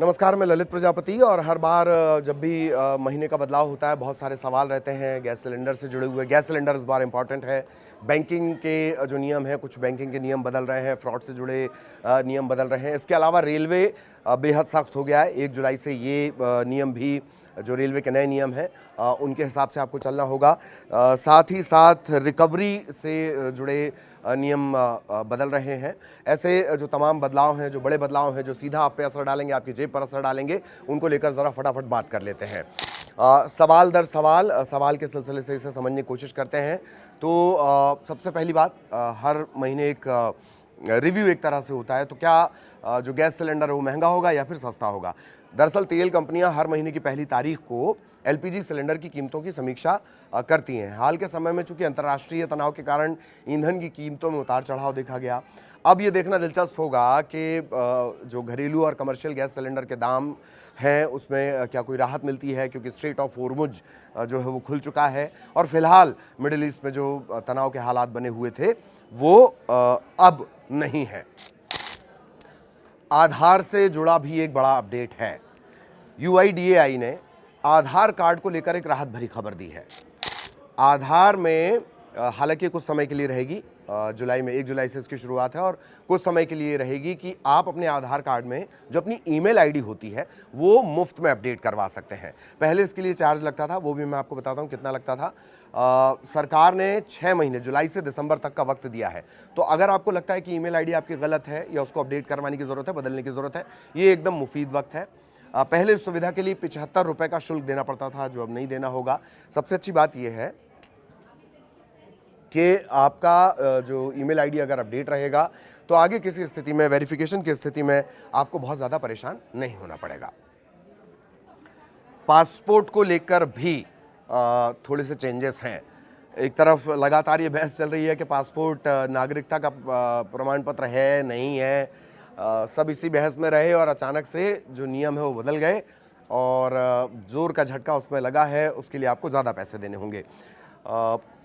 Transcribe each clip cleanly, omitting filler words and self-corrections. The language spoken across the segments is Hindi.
नमस्कार, मैं ललित प्रजापति। और हर बार जब भी महीने का बदलाव होता है, बहुत सारे सवाल रहते हैं गैस सिलेंडर से जुड़े हुए। गैस सिलेंडर इस बार इम्पॉर्टेंट है। बैंकिंग के जो नियम हैं, कुछ बैंकिंग के नियम बदल रहे हैं, फ्रॉड से जुड़े नियम बदल रहे हैं। इसके अलावा रेलवे बेहद सख्त हो गया है। 1 जुलाई से ये नियम भी, जो रेलवे के नए नियम हैं, उनके हिसाब से आपको चलना होगा। साथ ही साथ रिकवरी से जुड़े नियम बदल रहे हैं। ऐसे जो तमाम बदलाव हैं, जो बड़े बदलाव हैं, जो सीधा आप पे असर डालेंगे, आपकी जेब पर असर डालेंगे, उनको लेकर ज़रा फटाफट बात कर लेते हैं। सवाल दर सवाल, सवाल के सिलसिले से इसे समझने की कोशिश करते हैं। तो सबसे पहली बात, हर महीने एक रिव्यू एक तरह से होता है। तो क्या जो गैस सिलेंडर है वो महंगा होगा या फिर सस्ता होगा? दरअसल तेल कंपनियां हर महीने की पहली तारीख को एलपीजी सिलेंडर की कीमतों की समीक्षा करती हैं। हाल के समय में चूंकि अंतर्राष्ट्रीय तनाव के कारण ईंधन की कीमतों में उतार चढ़ाव देखा गया। अब ये देखना दिलचस्प होगा कि जो घरेलू और कमर्शियल गैस सिलेंडर के दाम हैं उसमें क्या कोई राहत मिलती है, क्योंकि स्ट्रेट ऑफ होर्मुज जो है वो खुल चुका है और फिलहाल मिडिल ईस्ट में जो तनाव के हालात बने हुए थे वो अब नहीं है। आधार से जुड़ा भी एक बड़ा अपडेट है। यूआईडीएआई ने आधार कार्ड को लेकर एक राहत भरी खबर दी है। आधार में हालांकि कुछ समय के लिए रहेगी, जुलाई में 1 जुलाई से इसकी शुरुआत है, और कुछ समय के लिए रहेगी कि आप अपने आधार कार्ड में जो अपनी ईमेल आईडी होती है वो मुफ्त में अपडेट करवा सकते हैं। पहले इसके लिए चार्ज लगता था, वो भी मैं आपको बताता हूँ कितना लगता था। सरकार ने 6 महीने, जुलाई से दिसंबर तक का वक्त दिया है। तो अगर आपको लगता है कि ईमेल आईडी आपकी गलत है या उसको अपडेट करवाने की ज़रूरत है, बदलने की ज़रूरत है, ये एकदम मुफीद वक्त है। पहले इस सुविधा के लिए 75 रुपये का शुल्क देना पड़ता था, जो अब नहीं देना होगा। सबसे अच्छी बात यह है कि आपका जो ईमेल आईडी अगर अपडेट रहेगा तो आगे किसी स्थिति में, वेरिफिकेशन की स्थिति में, आपको बहुत ज़्यादा परेशान नहीं होना पड़ेगा। पासपोर्ट को लेकर भी थोड़े से चेंजेस हैं। एक तरफ लगातार ये बहस चल रही है कि पासपोर्ट नागरिकता का प्रमाण पत्र है नहीं है। सब इसी बहस में रहे और अचानक से जो नियम है वो बदल गए और जोर का झटका उसमें लगा है। उसके लिए आपको ज़्यादा पैसे देने होंगे।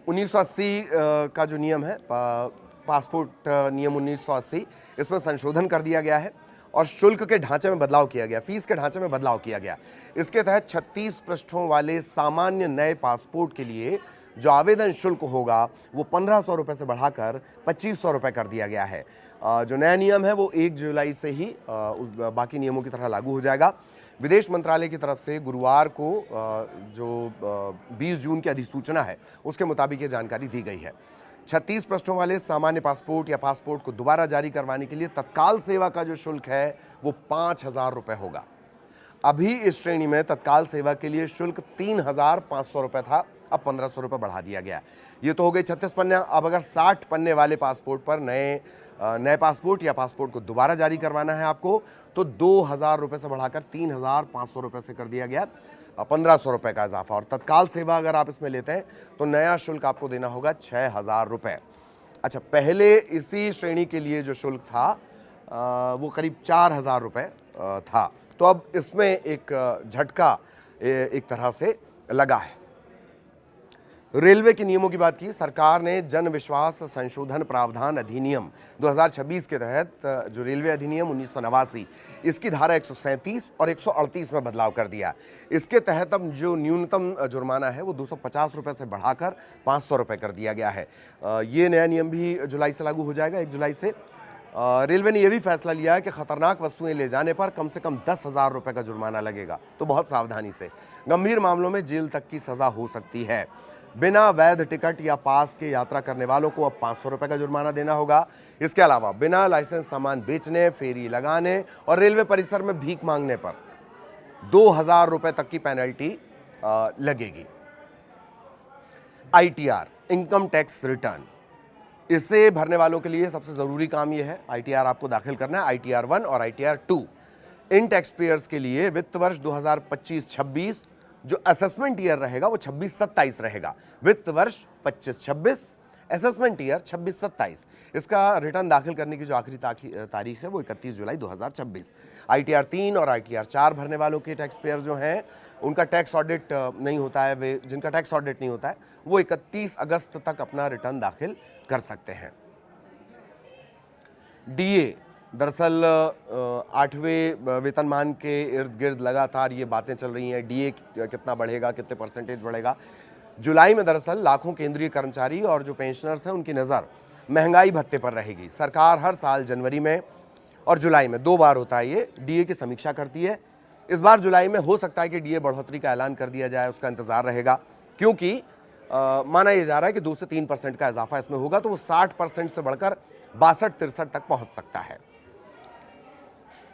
1980 का जो नियम है, पासपोर्ट नियम 1980, इसमें संशोधन कर दिया गया है और शुल्क के ढांचे में बदलाव किया गया, फीस के ढांचे में बदलाव किया गया। इसके तहत 36 पृष्ठों वाले सामान्य नए पासपोर्ट के लिए जो आवेदन शुल्क होगा वो 1500 रुपये से बढ़ाकर 2500 रुपये कर दिया गया है। जो नया नियम है वो 1 जुलाई से ही बाकी नियमों की तरह लागू हो जाएगा। विदेश मंत्रालय की तरफ से गुरुवार को जो 20 जून की अधिसूचना है उसके मुताबिक ये जानकारी दी गई है। 36 पृष्ठों वाले सामान्य पासपोर्ट या पासपोर्ट को दोबारा जारी करवाने के लिए तत्काल सेवा का जो शुल्क है वो 5000 रुपये होगा। अभी इस श्रेणी में तत्काल सेवा के लिए शुल्क 3500 रुपये था, अब 1500 रुपये बढ़ा दिया गया। ये तो हो गई 36 पन्ने। अब अगर 60 पन्ने वाले पासपोर्ट पर नए पासपोर्ट या पासपोर्ट को दोबारा जारी करवाना है आपको, तो 2000 रुपये से बढ़ाकर 3500 रुपये से कर दिया गया, 1500 रुपये का इजाफा। और तत्काल सेवा अगर आप इसमें लेते हैं तो नया शुल्क आपको देना होगा 6000 रुपये। अच्छा, पहले इसी श्रेणी के लिए जो शुल्क था वो करीब 4000 रुपये था। तो अब इसमें एक झटका एक तरह से लगा है। रेलवे के नियमों की बात की। सरकार ने जन विश्वास संशोधन प्रावधान अधिनियम 2026 के तहत जो रेलवे अधिनियम 1989, इसकी धारा 137 और 138 में बदलाव कर दिया। इसके तहत अब जो न्यूनतम जुर्माना है वो 250 रुपये से बढ़ाकर 500 रुपये कर दिया गया है। ये नया नियम भी जुलाई से लागू हो जाएगा, 1 जुलाई से। रेलवे ने यह भी फैसला लिया है कि खतरनाक वस्तुएं ले जाने पर कम से कम 10,000 रुपये का जुर्माना लगेगा, तो बहुत सावधानी से। गंभीर मामलों में जेल तक की सजा हो सकती है। बिना वैध टिकट या पास के यात्रा करने वालों को अब 500 रुपये का जुर्माना देना होगा। इसके अलावा बिना लाइसेंस सामान बेचने, फेरी लगाने और रेलवे परिसर में भीख मांगने पर 2000 रुपये तक की पेनल्टी लगेगी। आईटीआर, इनकम टैक्स रिटर्न, इसे भरने वालों के लिए सबसे ज़रूरी काम यह है, आईटीआर आपको दाखिल करना है, आईटीआर 1 और आईटीआर 2। इन टैक्स पेयर्स के लिए वित्त वर्ष 2025-26 जो असेसमेंट ईयर रहेगा वो 26-27 रहेगा। वित्त वर्ष 25-26, असेसमेंट ईयर 26-27। इसका रिटर्न दाखिल करने की जो आखिरी तारीख है वो 31 जुलाई 2026। आईटीआर 3 और आईटीआर 4 भरने वालों के टैक्स पेयर जो हैं उनका टैक्स ऑडिट नहीं होता है, वे जिनका टैक्स ऑडिट नहीं होता है वो 31 अगस्त तक अपना रिटर्न दाखिल कर सकते हैं। डीए दरअसल 8वें वेतनमान के इर्द गिर्द लगातार ये बातें चल रही हैं, डीए कितना बढ़ेगा, कितने परसेंटेज बढ़ेगा। जुलाई में दरअसल लाखों केंद्रीय कर्मचारी और जो पेंशनर्स हैं उनकी नज़र महंगाई भत्ते पर रहेगी। सरकार हर साल जनवरी में और जुलाई में 2 बार होता है ये डीए की समीक्षा करती है। इस बार जुलाई में हो सकता है कि डीए बढ़ोतरी का ऐलान कर दिया जाए, उसका इंतजार रहेगा, क्योंकि माना यह जा रहा है कि 2 से 3% का इजाफा इसमें होगा तो वो 60% से बढ़कर 62-63 तक पहुंच सकता है।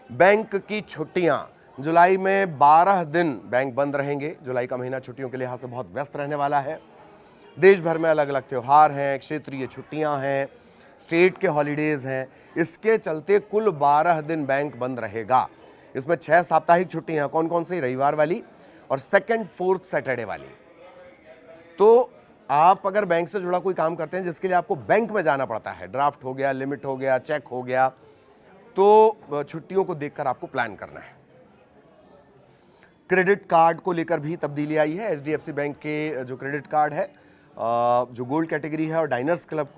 बैंक की छुट्टियां, जुलाई में 12 दिन बैंक बंद रहेंगे। जुलाई का महीना छुट्टियों के लिहाज से बहुत व्यस्त रहने वाला है। देश भर में अलग अलग त्यौहार हैं, क्षेत्रीय छुट्टियां हैं, स्टेट के हॉलीडेज हैं। इसके चलते कुल 12 दिन बैंक बंद रहेगा। इसमें 6 साप्ताहिक छुट्टियां, कौन कौन सी? रविवार वाली और 2nd 4th सैटरडे वाली। तो आप अगर बैंक से जुड़ा कोई काम करते हैं जिसके लिए आपको बैंक में जाना पड़ता है, ड्राफ्ट हो गया, लिमिट हो गया, चेक हो गया, तो छुट्टियों को देखकर आपको प्लान करना है। क्रेडिट कार्ड को लेकर भी तब्दीली आई है। एचडीएफसी बैंक के जो क्रेडिट कार्ड है, जो गोल्ड कैटेगरी है और डाइनर्स क्लब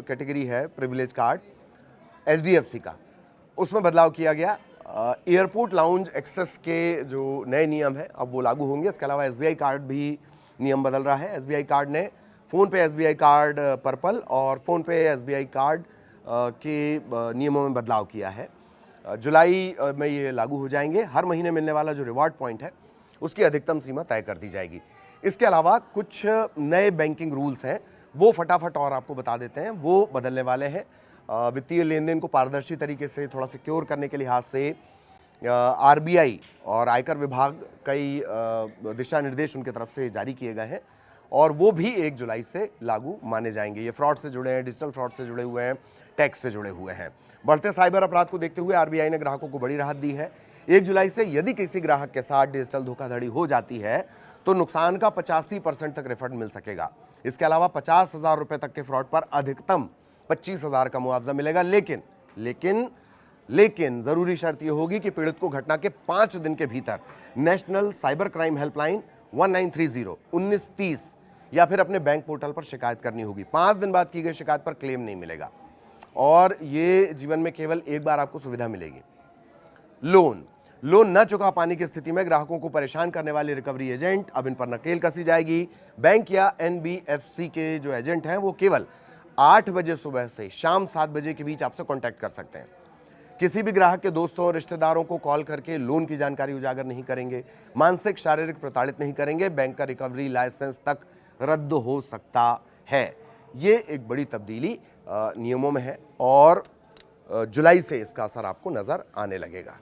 कैटेगरी है, प्रिविलेज कार्ड एचडीएफसी का, उसमें बदलाव किया गया। एयरपोर्ट लाउंज एक्सेस के जो नए नियम हैं अब वो लागू होंगे। इसके अलावा एसबीआई कार्ड भी नियम बदल रहा है। एसबीआई कार्ड ने फ़ोन पे एसबीआई कार्ड पर्पल और फ़ोन पे एसबीआई कार्ड के नियमों में बदलाव किया है। जुलाई में ये लागू हो जाएंगे। हर महीने मिलने वाला जो रिवॉर्ड पॉइंट है उसकी अधिकतम सीमा तय कर दी जाएगी। इसके अलावा कुछ नए बैंकिंग रूल्स हैं, वो फटाफट और आपको बता देते हैं, वो बदलने वाले हैं। वित्तीय लेन देन को पारदर्शी तरीके से थोड़ा सिक्योर करने के लिहाज से आरबीआई और आयकर विभाग कई दिशा निर्देश उनके तरफ से जारी किए गए हैं और वो भी 1 जुलाई से लागू माने जाएंगे। ये फ्रॉड से जुड़े हैं, डिजिटल फ्रॉड से जुड़े हुए हैं, टैक्स से जुड़े हुए हैं। बढ़ते साइबर अपराध को देखते हुए आरबीआई ने ग्राहकों को बड़ी राहत दी है। 1 जुलाई से यदि किसी ग्राहक के साथ डिजिटल धोखाधड़ी हो जाती है तो नुकसान का 85% तक रिफंड मिल सकेगा। इसके अलावा 50,000 रुपए तक के फ्रॉड पर अधिकतम 25,000 का मुआवजा मिलेगा। लेकिन जरूरी शर्त यह होगी कि पीड़ित को घटना के 5 दिन के भीतर नेशनल साइबर क्राइम हेल्पलाइन 1930 1930 या फिर अपने बैंक पोर्टल पर शिकायत करनी होगी। 5 दिन बाद की गई शिकायत पर क्लेम नहीं मिलेगा और ये जीवन में केवल एक बार आपको सुविधा मिलेगी। लोन न चुका पाने की स्थिति में ग्राहकों को परेशान करने वाले रिकवरी एजेंट, अब इन पर नकेल कसी जाएगी। बैंक या एनबीएफसी के जो एजेंट हैं वो केवल 8 बजे सुबह से शाम 7 बजे के बीच आपसे कांटेक्ट कर सकते हैं। किसी भी ग्राहक के दोस्तों और रिश्तेदारों को कॉल करके लोन की जानकारी उजागर नहीं करेंगे, मानसिक शारीरिक प्रताड़ित नहीं करेंगे। बैंक का रिकवरी लाइसेंस तक रद्द हो सकता है। ये एक बड़ी तब्दीली नियमों में है और जुलाई से इसका असर आपको नजर आने लगेगा।